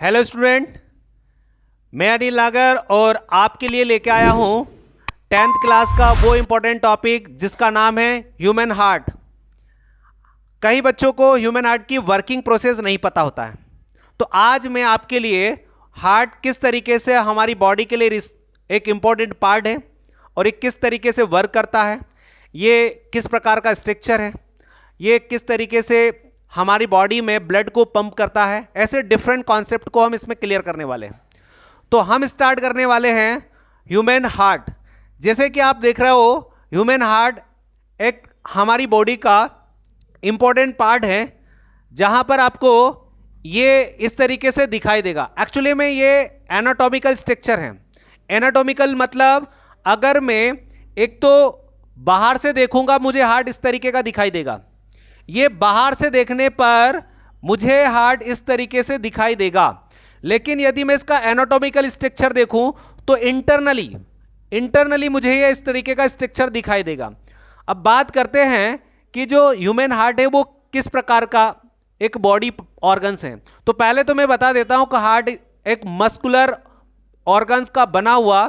Hello student, मैं अनिल नागर और आपके लिए लेके आया हूं 10th क्लास का वो इंपॉर्टेंट टॉपिक जिसका नाम है ह्यूमन हार्ट। कई बच्चों को ह्यूमन हार्ट की वर्किंग प्रोसेस नहीं पता होता है, तो आज मैं आपके लिए हार्ट किस तरीके से हमारी बॉडी के लिए एक इंपॉर्टेंट पार्ट है और ये किस तरीके से वर्क करता है, ये किस प्रकार का स्ट्रक्चर है, ये किस तरीके से हमारी बॉडी में ब्लड को पंप करता है, ऐसे डिफरेंट कॉन्सेप्ट को हम इसमें क्लियर करने वाले हैं। तो हम स्टार्ट करने वाले हैं ह्यूमन हार्ट। जैसे कि आप देख रहे हो, ह्यूमन हार्ट एक हमारी बॉडी का इंपॉर्टेंट पार्ट है, जहां पर आपको ये इस तरीके से दिखाई देगा। एक्चुअली में ये एनाटॉमिकल स्ट्रक्चर है। एनाटॉमिकल मतलब अगर मैं एक तो बाहर से देखूंगा मुझे हार्ट इस तरीके का दिखाई देगा, ये बाहर से देखने पर मुझे हार्ट इस तरीके से दिखाई देगा। लेकिन यदि मैं इसका एनाटॉमिकल स्ट्रक्चर देखूं तो इंटरनली मुझे ये इस तरीके का स्ट्रक्चर दिखाई देगा। अब बात करते हैं कि जो ह्यूमन हार्ट है वो किस प्रकार का एक बॉडी ऑर्गन्स है। तो पहले तो मैं बता देता हूं कि हार्ट एक मस्कुलर ऑर्गन्स का बना हुआ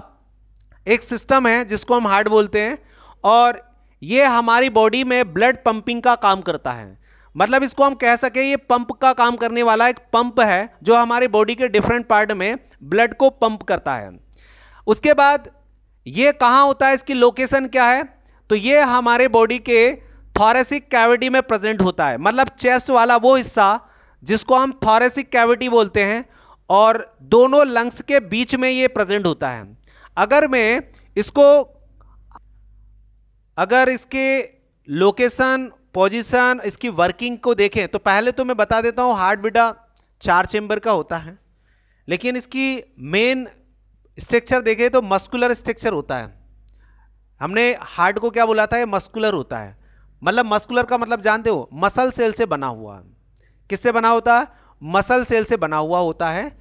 एक सिस्टम है जिसको हम हार्ट बोलते हैं, और ये हमारी बॉडी में ब्लड पंपिंग का काम करता है। मतलब इसको हम कह सके ये पंप का काम करने वाला एक पंप है जो हमारे बॉडी के डिफरेंट पार्ट में ब्लड को पंप करता है। उसके बाद ये कहाँ होता है, इसकी लोकेशन क्या है, तो ये हमारे बॉडी के थोरेसिक कैविटी में प्रेजेंट होता है। मतलब चेस्ट वाला वो हिस्सा जिसको हम थोरेसिक कैविटी बोलते हैं, और दोनों लंग्स के बीच में ये प्रेजेंट होता है। अगर इसके लोकेशन, पोजीशन, इसकी वर्किंग को देखें तो पहले तो मैं बता देता हूं हार्ट बेटा 4 चेंबर का होता है, लेकिन इसकी मेन स्ट्रक्चर देखें तो मस्कुलर स्ट्रक्चर होता है। हमने हार्ट को क्या बोला था, ये मस्कुलर होता है। मतलब मस्कुलर का मतलब जानते हो, मसल सेल से बना हुआ। किससे बना होता है? मसल सेल से बना हुआ होता है,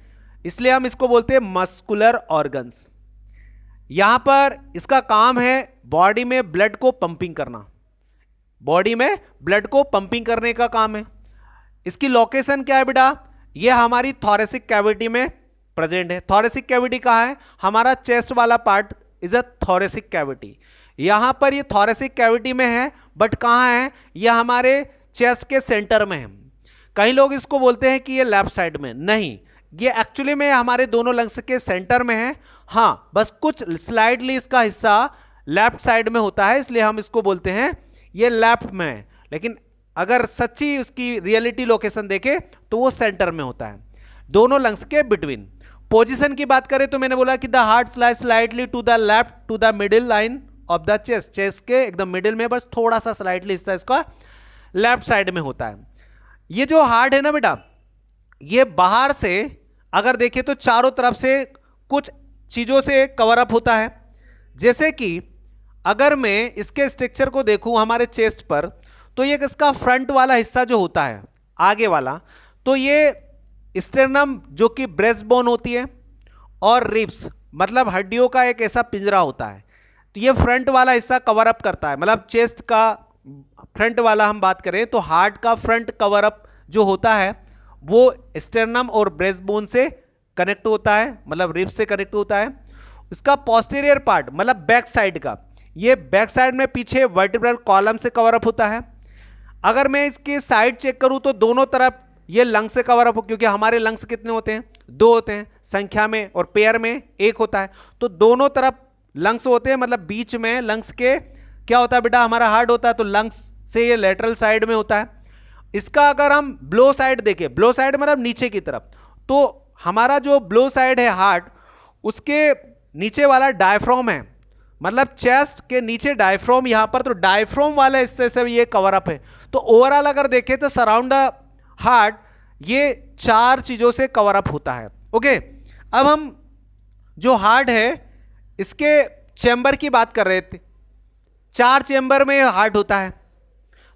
इसलिए हम इसको बोलते हैं मस्कुलर ऑर्गन्स। यहां पर इसका काम है बॉडी में ब्लड को पंपिंग करना, बॉडी में ब्लड को पंपिंग करने का काम है। इसकी लोकेशन क्या है बेटा, ये हमारी थोरेसिक कैविटी में प्रेजेंट है। थोरेसिक कैविटी कहाँ है? हमारा चेस्ट वाला part is a thoracic cavity. यहां पर ये थोरेसिक कैविटी में है, बट कहाँ है? ये हमारे चेस्ट के सेंटर में है। कई लोग इसको बोलते हैं कि ये लेफ्ट साइड में, नहीं, ये एक्चुअली में हमारे दोनों लंग्स के सेंटर में है। हाँ, बस कुछ स्लाइडली इसका हिस्सा लेफ्ट साइड में होता है, इसलिए हम इसको बोलते हैं ये लेफ्ट में है। लेकिन अगर सच्ची उसकी रियलिटी लोकेशन देखें तो वो सेंटर में होता है, दोनों लंग्स के बिटवीन। पोजीशन की बात करें तो मैंने बोला कि the heart lies slightly to the left to the middle line of the chest. Chest के एकदम मिडिल में, बस थोड़ा सा स्लाइटली हिस्सा इसका लेफ्ट साइड में होता है। ये जो हार्ट है ना बेटा, ये बाहर से अगर देखें तो चारों तरफ से कुछ चीजों से कवर अप होता है। जैसे कि अगर मैं इसके स्ट्रक्चर को देखूं हमारे चेस्ट पर, तो ये इसका फ्रंट वाला हिस्सा जो होता है आगे वाला, तो ये स्टेर्नम जो कि ब्रेस्ट बोन होती है, और रिब्स मतलब हड्डियों का एक ऐसा पिंजरा होता है, तो ये फ्रंट वाला हिस्सा कवर अप करता है। मतलब चेस्ट का फ्रंट वाला हम बात करें तो हार्ट का फ्रंट कवर अप जो होता है वो स्टेर्नम और ब्रेस्ट बोन से कनेक्ट होता है, मतलब रिब्स से कनेक्ट होता है। इसका पोस्टीरियर पार्ट मतलब बैक साइड का, ये बैक साइड में पीछे वर्टिब्रल कॉलम से कवर अप होता है। अगर मैं इसकी साइड चेक करूं तो दोनों तरफ ये लंग्स से कवर अप हो, क्योंकि हमारे लंग्स कितने होते हैं? 2 होते हैं संख्या में, और पेयर में 1 होता है। तो दोनों तरफ लंग्स होते हैं, मतलब बीच में लंग्स के क्या होता है बेटा, हमारा हार्ट होता है, तो लंग्स से ये लेटरल साइड में होता है। इसका अगर हम ब्लो साइड देखें, ब्लो साइड मतलब नीचे की तरफ, तो हमारा जो ब्लो साइड है हार्ट, उसके नीचे वाला डायफ्राम है, मतलब चेस्ट के नीचे डायफ्राम यहां पर, तो डायफ्राम वाले हिस्से से ये कवर अप है। तो ओवरऑल अगर देखें तो सराउंड द हार्ट ये 4 चीजों से कवर अप होता है। ओके, अब हम जो हार्ट है इसके चैम्बर की बात कर रहे थे। 4 चैम्बर में हार्ट होता है,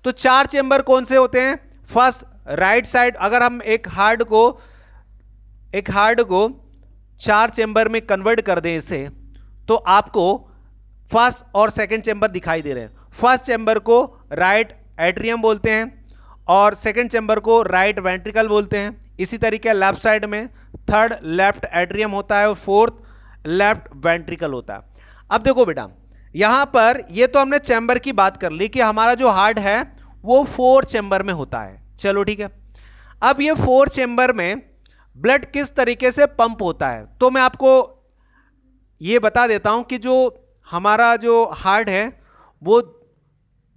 तो 4 चैम्बर कौन से होते हैं? फर्स्ट राइट साइड, अगर हम एक हार्ट को 4 चैम्बर में कन्वर्ट कर दें इसे, तो आपको फर्स्ट और सेकंड चैम्बर दिखाई दे रहे हैं। फर्स्ट चैम्बर को राइट एट्रियम बोलते हैं, और सेकंड चैम्बर को राइट वेंट्रिकल बोलते हैं। इसी तरीके लेफ्ट साइड में थर्ड लेफ्ट एट्रियम होता है और फोर्थ लेफ्ट वेंट्रिकल होता है। अब देखो बेटा, यहां पर ये तो हमने चैम्बर की बात कर ली कि हमारा जो हार्ट है वो 4 चैम्बर में होता है। चलो ठीक है, अब ये 4 चैम्बर में ब्लड किस तरीके से पंप होता है तो मैं आपको ये बता देता हूं कि जो हमारा जो हार्ट है वो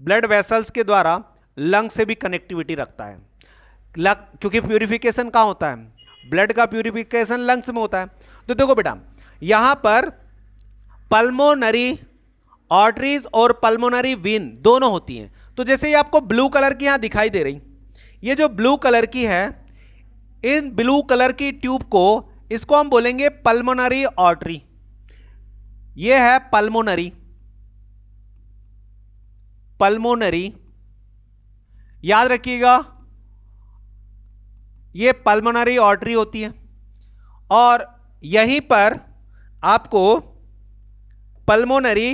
ब्लड वेसल्स के द्वारा लंग से भी कनेक्टिविटी रखता है, क्योंकि प्यूरिफिकेशन कहाँ होता है, ब्लड का प्यूरिफिकेशन लंग्स में होता है। तो देखो बेटा, यहां पर पल्मोनरी आर्टरीज और पल्मोनरी वेन दोनों होती हैं। तो जैसे ये आपको ब्लू कलर की यहां दिखाई दे रही, ये जो ब्लू कलर की है, इन ब्लू कलर की ट्यूब को, इसको हम बोलेंगे पल्मोनरी आर्टरी। ये है पल्मोनरी, पल्मोनरी याद रखिएगा, ये पल्मोनरी आर्टरी होती है। और यहीं पर आपको पल्मोनरी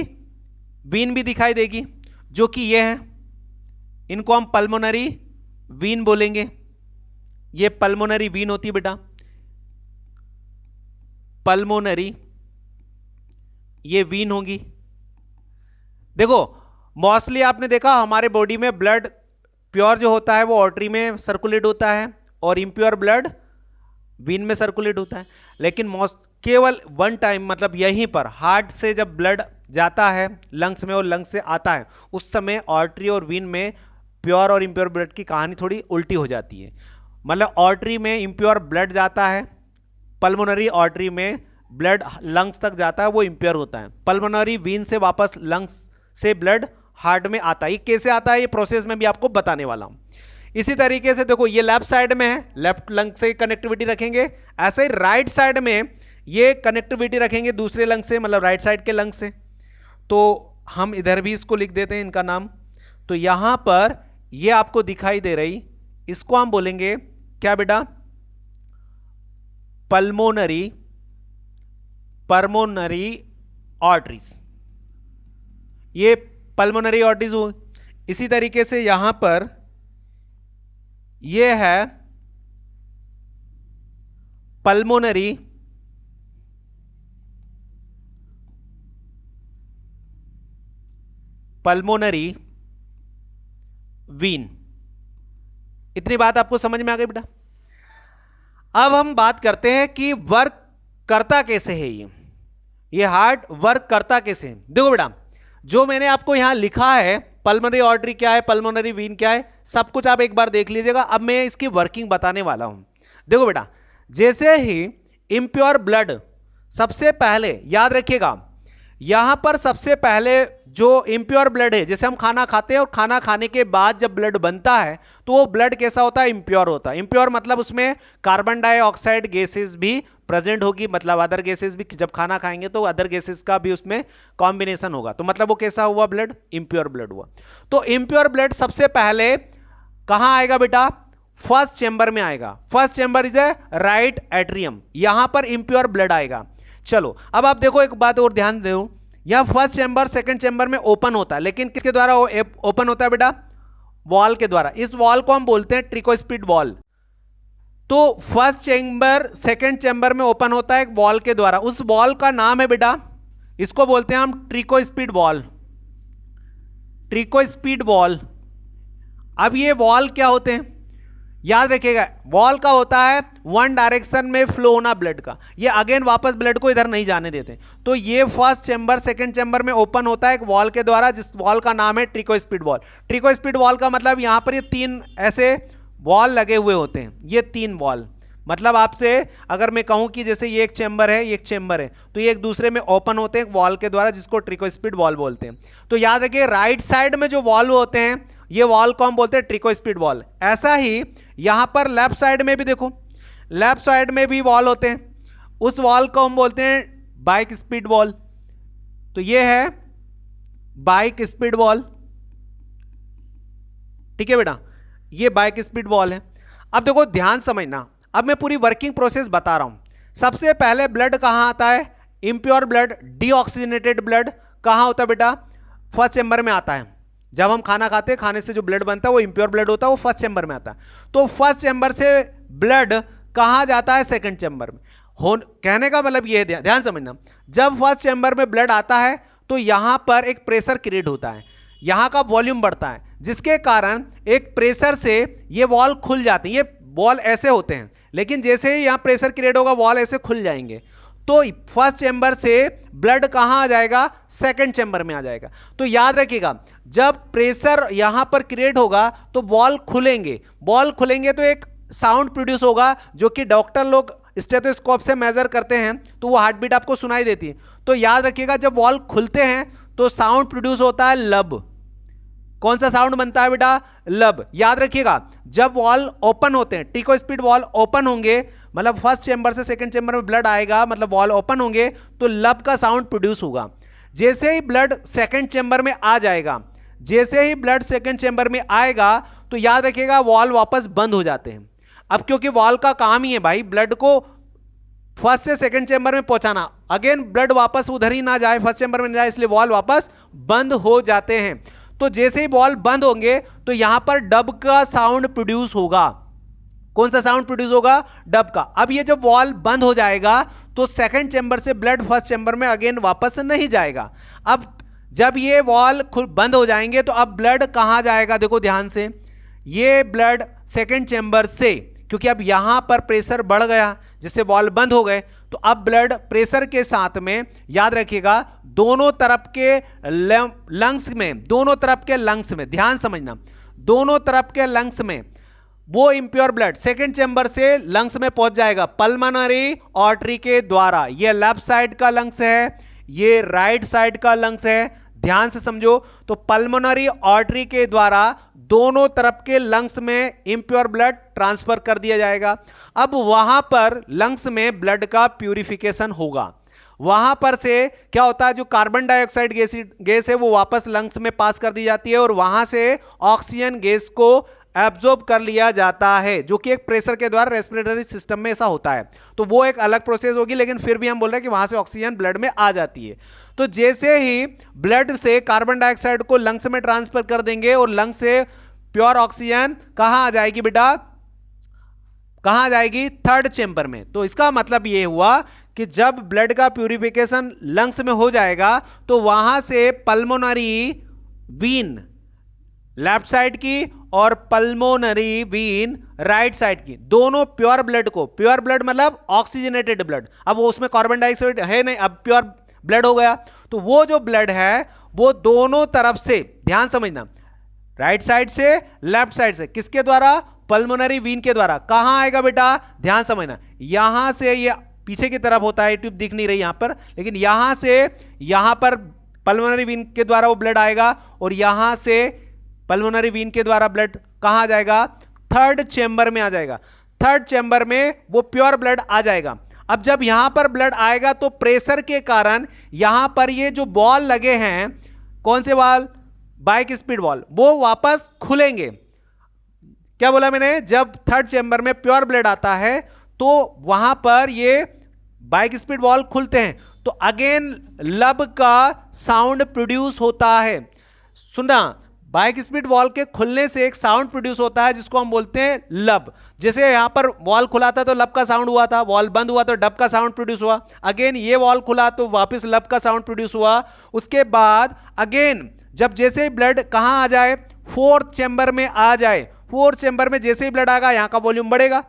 वीन भी दिखाई देगी, जो कि ये है, इनको हम पल्मोनरी वीन बोलेंगे। ये पल्मोनरी वीन होती है बेटा, पल्मोनरी, ये वीन होगी। देखो मोस्टली आपने देखा हमारे बॉडी में ब्लड प्योर जो होता है वो आर्टरी में सर्कुलेट होता है और इम्प्योर ब्लड वीन में सर्कुलेट होता है। लेकिन केवल वन टाइम, मतलब यहीं पर हार्ट से जब ब्लड जाता है लंग्स में और लंग्स से आता है, उस समय आर्टरी और वीन में प्योर और इम्प्योर ब्लड की कहानी थोड़ी उल्टी हो जाती है। मतलब आर्टरी में इम्प्योर ब्लड जाता है, पल्मोनरी आर्टरी में ब्लड लंग्स तक जाता है, वो इम्प्योर होता है। पल्मोनरी वीन से वापस लंग्स से ब्लड हार्ट में आता है। ये कैसे आता है, ये प्रोसेस में भी आपको बताने वाला हूं। इसी तरीके से देखो, ये लेफ्ट साइड में है, लेफ्ट लंग से कनेक्टिविटी रखेंगे। ऐसे ही राइट साइड में ये कनेक्टिविटी रखेंगे दूसरे लंग से, मतलब राइट साइड के लंग से। तो हम इधर भी इसको लिख देते हैं इनका नाम। तो यहां पर ये आपको दिखाई दे रही, इसको हम बोलेंगे क्या बेटा, पल्मोनरी आर्टरीज। ये पल्मोनरी आर्टरीज हो। इसी तरीके से यहां पर ये है पल्मोनरी वीन। इतनी बात आपको समझ में आ गई बेटा। अब हम बात करते हैं कि वर्क करता कैसे है ये हार्ट वर्क करता कैसे है। देखो बेटा, जो मैंने आपको यहां लिखा है, पल्मोनरी आर्टरी क्या है, पल्मोनरी वीन क्या है, सब कुछ आप एक बार देख लीजिएगा। अब मैं इसकी वर्किंग बताने वाला हूं। देखो बेटा, जैसे ही इम्प्योर ब्लड, सबसे पहले याद रखिएगा, यहां पर सबसे पहले जो इम्प्योर ब्लड है, जैसे हम खाना खाते हैं और खाना खाने के बाद जब ब्लड बनता है तो वो ब्लड कैसा होता है, इम्प्योर होता है। इम्प्योर मतलब उसमें कार्बन डाइऑक्साइड गैसेस भी प्रेजेंट होगी, मतलब अदर गैसेस भी, जब खाना खाएंगे तो अदर गैसेस का भी उसमें कॉम्बिनेशन होगा। तो मतलब वो कैसा हुआ ब्लड, इम्प्योर ब्लड हुआ। तो इम्प्योर ब्लड सबसे पहले कहां आएगा बेटा, फर्स्ट चेंबर में आएगा। First chamber is a right atrium, यहां पर इम्प्योर ब्लड आएगा। चलो अब आप देखो, एक बात और ध्यान दो, यह फर्स्ट चेंबर सेकंड चेंबर में ओपन होता है, लेकिन किसके द्वारा ओपन होता है बेटा, वॉल के द्वारा। इस वॉल को हम बोलते हैं ट्रिकोस्पिड वॉल। तो फर्स्ट चेंबर सेकंड चेंबर में ओपन होता है एक वॉल के द्वारा, उस वॉल का नाम है बेटा, इसको बोलते हैं हम ट्रिकोस्पिड वॉल, ट्रिकोस्पिड वॉल। अब ये वॉल क्या होते हैं, याद रखिएगा, वॉल का होता है वन डायरेक्शन में फ्लो होना ब्लड का, ये अगेन वापस ब्लड को इधर नहीं जाने देते। तो ये फर्स्ट चेंबर सेकंड चेंबर में ओपन होता है एक वॉल के द्वारा, जिस वॉल का नाम है ट्रिकोस्पिड वॉल। ट्रिकोस्पिड वॉल का मतलब यहां पर ये 3 ऐसे वॉल लगे हुए होते हैं, ये 3 वॉल। मतलब आपसे अगर मैं कहूं कि जैसे ये एक चेंबर है, ये एक चेंबर है, तो ये एक दूसरे में ओपन होते हैं वॉल के द्वारा, जिसको ट्रिकोस्पिड वॉल बोलते हैं। तो याद रखिए, राइट साइड में जो वॉल होते हैं, ये वॉल को हम बोलते हैं ट्रिकोस्पिड वॉल। ऐसा ही यहां पर लेफ्ट साइड में भी देखो, लेफ्ट साइड में भी वॉल होते हैं, उस वॉल को हम बोलते हैं बाइक स्पीड वॉल। तो ये है बाइक स्पीड वॉल, ठीक है बेटा, ये बाइक स्पीड वॉल है। अब देखो ध्यान समझना, अब मैं पूरी वर्किंग प्रोसेस बता रहा हूं। सबसे पहले ब्लड कहां आता है, इम्प्योर ब्लड, डीऑक्सीजनेटेड ब्लड कहां होता है बेटा, फर्स्ट चेंबर में आता है। जब हम खाना खाते हैं, खाने से जो ब्लड बनता है वो इम्प्योर ब्लड होता है, वो फर्स्ट चेंबर में आता है। तो फर्स्ट चेंबर से ब्लड कहाँ जाता है? सेकंड चैम्बर में। कहने का मतलब ये है, ध्यान समझना, जब फर्स्ट चैम्बर में ब्लड आता है तो यहां पर एक प्रेशर क्रिएट होता है, यहां का वॉल्यूम बढ़ता है, जिसके कारण एक प्रेशर से ये वॉल खुल जाते हैं। ये वॉल ऐसे होते हैं, लेकिन जैसे ही यहां प्रेशर क्रिएट होगा वॉल ऐसे खुल जाएंगे, तो फर्स्ट चैम्बर से ब्लड कहां आ जाएगा? सेकंड चैम्बर में आ जाएगा। तो याद रखिएगा, जब प्रेशर यहां पर क्रिएट होगा तो वॉल खुलेंगे, वॉल खुलेंगे तो एक साउंड प्रोड्यूस होगा, जो कि डॉक्टर लोग स्टेथोस्कोप से मेजर करते हैं, तो वो हार्ट बीट आपको सुनाई देती है। तो याद रखिएगा, जब वॉल खुलते हैं तो साउंड प्रोड्यूस होता है लब। कौन सा साउंड बनता है बेटा? लब। याद रखिएगा, जब वॉल ओपन होते हैं, टिको स्पीड वॉल ओपन होंगे, मतलब फर्स्ट चैम्बर से सेकंड चैम्बर में ब्लड आएगा, मतलब वॉल ओपन होंगे, तो लब का साउंड प्रोड्यूस होगा। जैसे ही ब्लड सेकंड चैम्बर में आ जाएगा, जैसे ही ब्लड सेकंड चैम्बर में आएगा, तो याद रखिएगा वॉल वापस बंद हो जाते हैं। अब क्योंकि वॉल का काम ही है भाई ब्लड को फर्स्ट से सेकंड चैम्बर में पहुंचाना, अगेन ब्लड वापस उधर ही ना जाए, फर्स्ट चैम्बर में ना जाए, इसलिए वॉल वापस बंद हो जाते हैं। तो जैसे ही वॉल बंद होंगे तो यहां पर डब का साउंड प्रोड्यूस होगा। कौन सा साउंड प्रोड्यूस होगा? डब का। अब ये जब वॉल बंद हो जाएगा तो सेकंड चैम्बर से ब्लड फर्स्ट चैम्बर में अगेन वापस नहीं जाएगा। अब जब ये वॉल बंद हो जाएंगे तो अब ब्लड कहां जाएगा? देखो ध्यान से, ये ब्लड सेकंड चैम्बर से, क्योंकि अब यहां पर प्रेशर बढ़ गया, जिससे वॉल बंद हो गए, तो अब ब्लड प्रेशर के साथ में, याद रखिएगा, दोनों तरफ के लंग्स में, दोनों तरफ के लंग्स में, ध्यान समझना, दोनों तरफ के लंग्स में वो इंप्योर ब्लड सेकंड चैम्बर से लंग्स में पहुंच जाएगा पल्मोनरी आर्टरी के द्वारा। ये लेफ्ट साइड का लंग्स है, ये राइट साइड का लंग्स है, ध्यान से समझो। तो पल्मोनरी आर्टरी के द्वारा दोनों तरफ के लंग्स में इंप्योर ब्लड ट्रांसफर कर दिया जाएगा। अब वहां पर लंग्स में ब्लड का प्यूरिफिकेशन होगा। वहां पर से क्या होता है, जो कार्बन डाइऑक्साइड गैस है वो वापस लंग्स में पास कर दी जाती है और वहां से ऑक्सीजन गैस को एब्जॉर्ब कर लिया जाता है, जो कि एक प्रेशर के द्वारा रेस्पिरेटरी सिस्टम में ऐसा होता है। तो वो एक अलग प्रोसेस होगी, लेकिन फिर भी हम बोल रहे हैं कि वहां से ऑक्सीजन ब्लड में आ जाती है। तो जैसे ही ब्लड से कार्बन डाइऑक्साइड को लंग्स में ट्रांसफर कर देंगे और लंग्स से प्योर ऑक्सीजन कहां आ जाएगी बेटा? कहां आ जाएगी? थर्ड चैम्बर में। तो इसका मतलब यह हुआ कि जब ब्लड का प्यूरिफिकेशन लंग्स में हो जाएगा तो वहां से पल्मोनरी वीन लेफ्ट साइड की और पल्मोनरी वीन राइट साइड की, दोनों प्योर ब्लड को, प्योर ब्लड मतलब ऑक्सीजनेटेड ब्लड, अब वो उसमें कार्बन डाइऑक्साइड है नहीं, अब प्योर ब्लड हो गया, तो वो जो ब्लड है वो दोनों तरफ से, ध्यान समझना, राइट साइड से लेफ्ट साइड से, किसके द्वारा? पल्मोनरी वीन के द्वारा। कहां आएगा बेटा? ध्यान समझना, यहां से ये पीछे की तरफ होता है, ट्यूब दिख नहीं रही यहां पर, लेकिन यहां से यहां पर पल्मोनरी वीन के द्वारा वो ब्लड आएगा और यहां से पल्मोनरी वीन के द्वारा ब्लड कहां आ जाएगा? थर्ड चैम्बर में आ जाएगा। थर्ड चैम्बर में वो प्योर ब्लड आ जाएगा। अब जब यहां पर ब्लड आएगा तो प्रेशर के कारण यहां पर ये जो बॉल लगे हैं, कौन से बॉल? बाइक स्पीड बॉल, वो वापस खुलेंगे। क्या बोला मैंने? जब थर्ड चैम्बर में प्योर ब्लड आता है तो वहां पर ये बाइक स्पीड बॉल खुलते हैं, तो अगेन लब का साउंड प्रोड्यूस होता है। सुनना, बाइक स्पीड वॉल के खुलने से एक साउंड प्रोड्यूस होता है जिसको हम बोलते हैं लब। जैसे यहां पर वॉल खुला था तो लब का साउंड हुआ था, वॉल बंद हुआ तो डब का साउंड प्रोड्यूस हुआ, अगेन ये वॉल खुला तो वापस लब का साउंड प्रोड्यूस हुआ। उसके बाद अगेन जब जैसे ही ब्लड कहां आ जाए? फोर्थ चैम्बर में आ जाए, फोर्थ चैम्बर में जैसे ही ब्लड आएगा यहां का वॉल्यूम बढ़ेगा,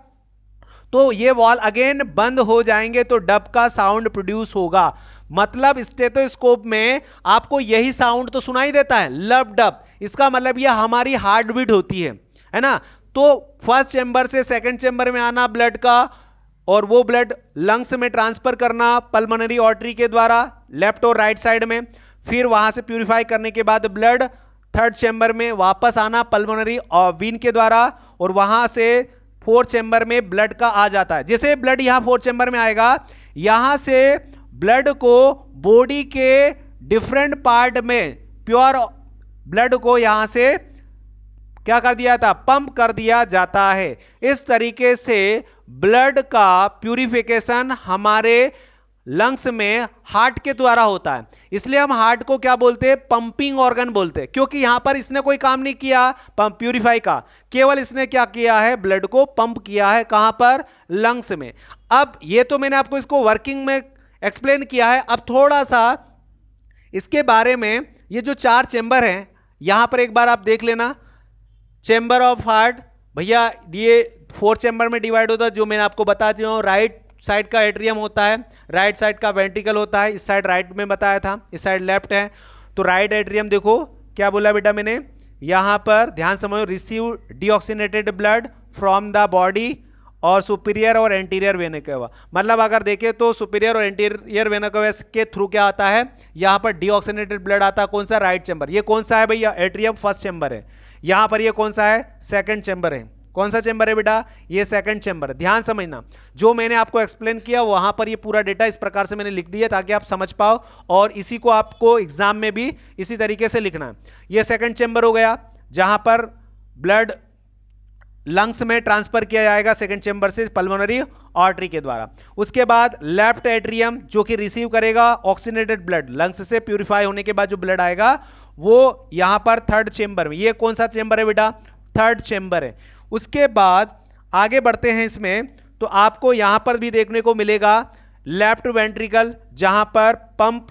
तो ये वॉल अगेन बंद हो जाएंगे तो डब का साउंड प्रोड्यूस होगा। मतलब स्टेथोस्कोप में आपको यही साउंड तो सुनाई देता है, लब डब, इसका मतलब यह हमारी हार्ट बीट होती है ना। तो फर्स्ट चैम्बर से सेकंड चैम्बर में आना ब्लड का और वो ब्लड लंग्स में ट्रांसफर करना पल्मोनरी आर्टरी के द्वारा लेफ्ट और राइट साइड में, फिर वहां से प्यूरिफाई करने के बाद ब्लड थर्ड चैम्बर में वापस आना पल्मोनरी वीन के द्वारा और वहां से फोर्थ चैम्बर में ब्लड का आ जाता है। जैसे ब्लड यहां फोर्थ चैम्बर में आएगा, यहां से ब्लड को बॉडी के डिफरेंट पार्ट में प्योर ब्लड को यहां से क्या कर दिया था? पंप कर दिया जाता है। इस तरीके से ब्लड का प्यूरिफिकेशन हमारे लंग्स में हार्ट के द्वारा होता है, इसलिए हम हार्ट को क्या बोलते हैं, पंपिंग ऑर्गन बोलते हैं, क्योंकि यहां पर इसने कोई काम नहीं किया पंप प्यूरिफाई का, केवल इसने क्या किया है, ब्लड को पंप किया है, कहां पर, लंग्स में। अब ये तो मैंने आपको इसको वर्किंग में एक्सप्लेन किया है। अब थोड़ा सा इसके बारे में, ये जो 4 चेंबर हैं यहां पर एक बार आप देख लेना। चेंबर ऑफ हार्ट भैया ये 4 चेंबर में डिवाइड होता है, जो मैंने आपको बता दिया हूं। राइट साइड का एट्रियम होता है, राइट साइड का वेंट्रिकल होता है, इस साइड राइट में बताया था, इस साइड लेफ्ट है। तो राइट एट्रियम देखो क्या बोला बेटा मैंने, यहां पर ध्यान समझो, receive deoxygenated blood from the body और सुपीरियर और एंटीरियर वेना केवा, मतलब अगर देखें तो सुपीरियर और एंटीरियर वेना केवा के थ्रू क्या आता है, यहां पर डीऑक्सीनेटेड ब्लड आता है। कौन सा, राइट चेंबर। ये कौन सा है भैया, एट्रियम फर्स्ट चेंबर है। यहां पर ये कौन सा है, सेकंड चेंबर है। कौन सा चेंबर है बेटा, ये सेकंड चेंबर है। ध्यान समझना, जो मैंने आपको एक्सप्लेन किया वहां पर ये पूरा डेटा इस प्रकार से मैंने लिख दिया ताकि आप समझ पाओ, और इसी को आपको एग्जाम में भी इसी तरीके से लिखना है। ये सेकंड चेंबर हो गया जहां पर ब्लड लंग्स में ट्रांसफर किया जाएगा सेकंड चेंबर से पल्मोनरी आर्टरी के द्वारा। उसके बाद लेफ्ट एट्रियम जो कि रिसीव करेगा ऑक्सीनेटेड ब्लड, लंग्स से प्यूरिफाई होने के बाद जो ब्लड आएगा वो यहां पर थर्ड चेंबर में। ये कौन सा चेंबर है बेटा, थर्ड चेंबर है। उसके बाद आगे बढ़ते हैं इसमें, तो आपको यहां पर भी देखने को मिलेगा लेफ्ट वेंट्रिकल, जहां पर पंप,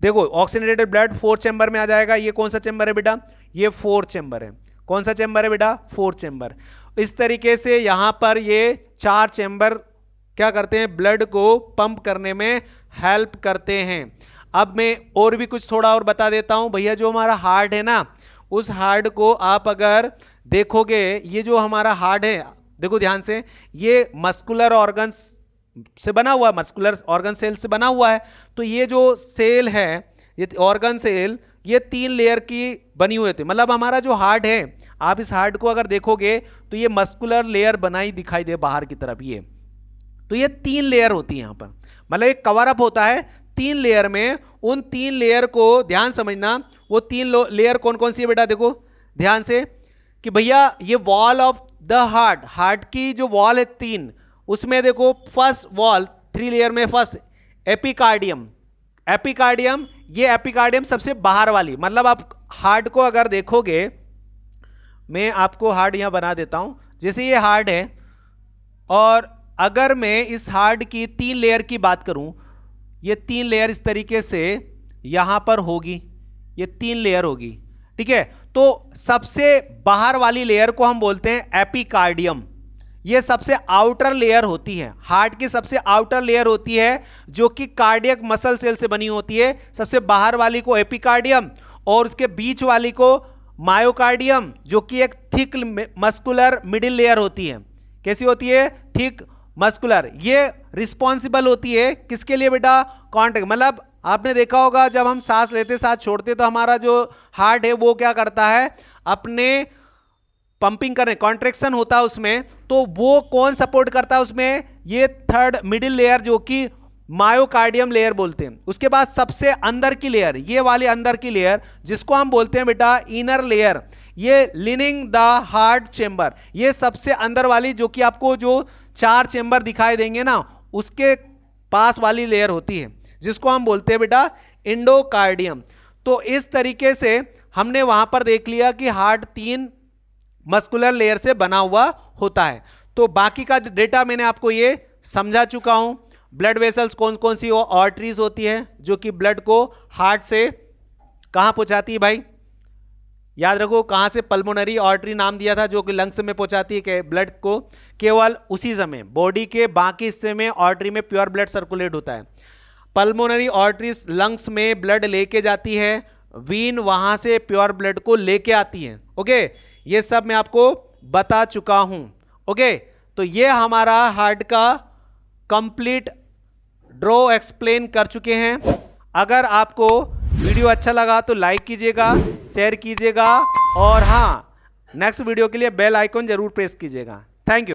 देखो ऑक्सीनेटेड ब्लड 4 चेंबर में आ जाएगा। ये कौन सा चेंबर है बेटा, ये 4 चेंबर है। कौन सा चेंबर है बेटा, 4 चेंबर। इस तरीके से यहां पर ये 4 चेंबर क्या करते हैं, ब्लड को पंप करने में हेल्प करते हैं। अब मैं और भी कुछ थोड़ा और बता देता हूं भैया। जो हमारा हार्ट है ना, उस हार्ट को आप अगर देखोगे, ये जो हमारा हार्ट है, देखो ध्यान से, ये मस्कुलर ऑर्गन्स से बना हुआ है, मस्कुलर ऑर्गन सेल से बना हुआ है। तो ये जो सेल है, ये ऑर्गन सेल, ये 3 लेयर की बनी हुई थी। मतलब हमारा जो हार्ट है, आप इस हार्ट को अगर देखोगे तो ये मस्कुलर लेयर बनाई दिखाई दे बाहर की तरफ, ये तो ये 3 लेयर होती है यहां पर, मतलब एक कवर अप होता है 3 लेयर में। उन 3 लेयर को ध्यान समझना, वो 3 लेयर कौन कौन सी है बेटा, देखो ध्यान से कि भैया ये wall of the heart, heart की जो वॉल है 3, उसमें देखो फर्स्ट वॉल 3 लेयर में, फर्स्ट एपिकार्डियम, एपिकार्डियम, ये एपिकार्डियम सबसे बाहर वाली, मतलब आप हार्ट को अगर देखोगे, मैं आपको हार्ट यहां बना देता हूं, जैसे ये हार्ट है, और अगर मैं इस हार्ट की 3 लेयर की बात करूं, ये 3 लेयर इस तरीके से यहां पर होगी, ये 3 लेयर होगी, ठीक है। तो सबसे बाहर वाली लेयर को हम बोलते हैं एपिकार्डियम। ये सबसे आउटर लेयर होती है, हार्ट की सबसे आउटर लेयर होती है, जो कि कार्डियक मसल सेल से बनी होती है। सबसे बाहर वाली को एपिकार्डियम, और उसके बीच वाली को मायोकार्डियम, जो कि एक थिक मस्कुलर मिडिल लेयर होती है। कैसी होती है, थिक मस्कुलर। ये रिस्पॉन्सिबल होती है किसके लिए बेटा, कॉन्ट्रैक्ट, मतलब आपने देखा होगा जब हम सांस लेते सांस छोड़ते तो हमारा जो हार्ट है वो क्या करता है, अपने पंपिंग करने, कॉन्ट्रैक्शन होता है उसमें, तो वो कौन सपोर्ट करता है उसमें, ये थर्ड मिडिल लेयर जो कि मायोकार्डियम लेयर बोलते हैं। उसके बाद सबसे अंदर की लेयर, ये वाली अंदर की लेयर जिसको हम बोलते हैं बेटा इनर लेयर, ये लिनिंग द हार्ट चेंबर, ये सबसे अंदर वाली, जो कि आपको जो 4 चेंबर दिखाई देंगे ना, उसके पास वाली लेयर होती है, जिसको हम बोलते हैं बेटा इंडोकार्डियम। तो इस तरीके से हमने वहां पर देख लिया कि हार्ट 3 मस्कुलर लेयर से बना हुआ होता है। तो बाकी का डेटा मैंने आपको ये समझा चुका हूं। ब्लड वेसल्स कौन कौन सी आर्टरीज होती है जो कि ब्लड को हार्ट से कहां पहुंचाती है भाई, याद रखो कहां से, पल्मोनरी आर्टरी नाम दिया था, जो कि लंग्स में पहुंचाती है ब्लड को। केवल उसी समय बॉडी के बाकी हिस्से में आर्टरी में प्योर ब्लड सर्कुलेट होता है। पल्मोनरी आर्टरीज लंग्स में ब्लड लेके जाती है, वीन वहां से प्योर ब्लड को लेके आती है। ओके, ये सब मैं आपको बता चुका हूं। ओके, तो ये हमारा हार्ट का कंप्लीट ड्रॉ एक्सप्लेन कर चुके हैं। अगर आपको वीडियो अच्छा लगा तो लाइक कीजिएगा, शेयर कीजिएगा, और हाँ, नेक्स्ट वीडियो के लिए बेल आइकन जरूर प्रेस कीजिएगा। Thank you.